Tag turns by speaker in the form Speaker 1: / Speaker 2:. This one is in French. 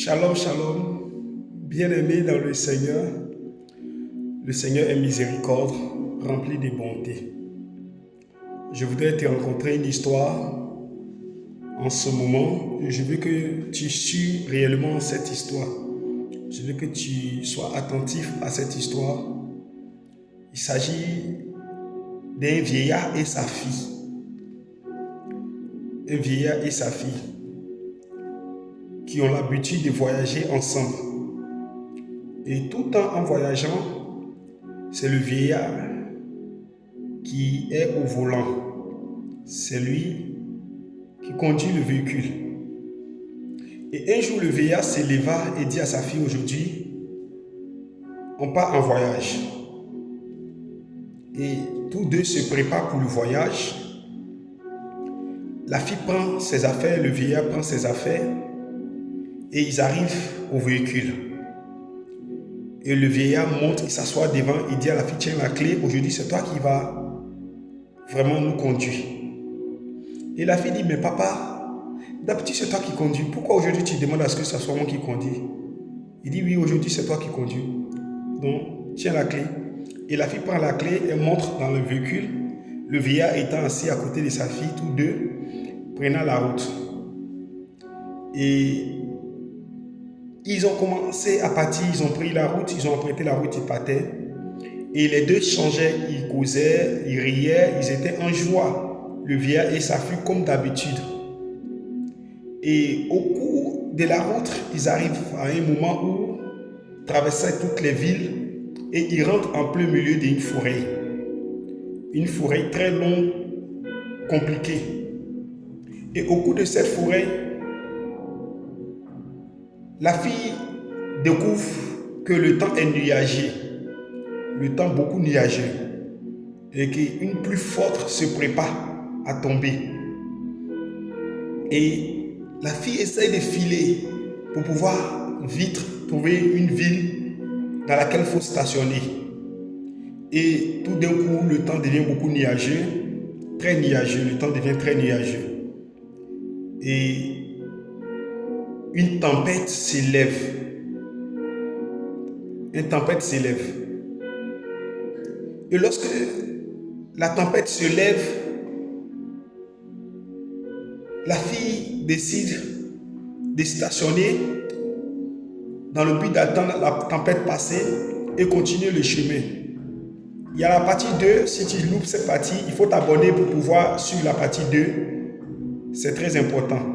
Speaker 1: Shalom, shalom, bien-aimés dans le Seigneur est miséricorde, rempli de bonté. Je voudrais te rencontrer une histoire en ce moment. Je veux que tu suives réellement cette histoire. Je veux que tu sois attentif à cette histoire. Il s'agit d'un vieillard et sa fille. Un vieillard et sa fille qui ont l'habitude de voyager ensemble. Et tout le temps en voyageant, c'est le vieillard qui est au volant. C'est lui qui conduit le véhicule. Et un jour, le vieillard se leva et dit à sa fille, aujourd'hui, on part en voyage. Et tous deux se préparent pour le voyage. La fille prend ses affaires, le vieillard prend ses affaires et ils arrivent au véhicule. Et le vieillard monte, il s'assoit devant, il dit à la fille, tiens la clé, aujourd'hui c'est toi qui vas vraiment nous conduire. Et la fille dit, mais papa, d'habitude c'est toi qui conduis, pourquoi aujourd'hui tu demandes à ce que ce soit moi qui conduis? Il dit, oui, aujourd'hui c'est toi qui conduis. Donc, tiens la clé. Et la fille prend la clé, elle monte dans le véhicule, le vieillard étant assis à côté de sa fille, tous deux prenant la route. Et ils ont commencé à partir, ils ont pris la route, ils ont emprunté la route, ils partaient. Et les deux changeaient, ils causaient, ils riaient, ils étaient en joie, le vieillard et sa fille comme d'habitude. Et au cours de la route, ils arrivent à un moment où ils traversaient toutes les villes et ils rentrent en plein milieu d'une forêt. Une forêt très longue, compliquée. Et au cours de cette forêt, la fille découvre que le temps est nuageux, le temps beaucoup nuageux, et qu'une pluie forte se prépare à tomber. Et la fille essaie de filer pour pouvoir vite trouver une ville dans laquelle il faut stationner. Et tout d'un coup, le temps devient beaucoup nuageux, très nuageux, le temps devient très nuageux. Et une tempête s'élève. Une tempête s'élève. Et lorsque la tempête se lève, la fille décide de stationner dans le but d'attendre la tempête passer et continuer le chemin. Il y a la partie 2, si tu loupes cette partie, il faut t'abonner pour pouvoir suivre la partie 2. C'est très important.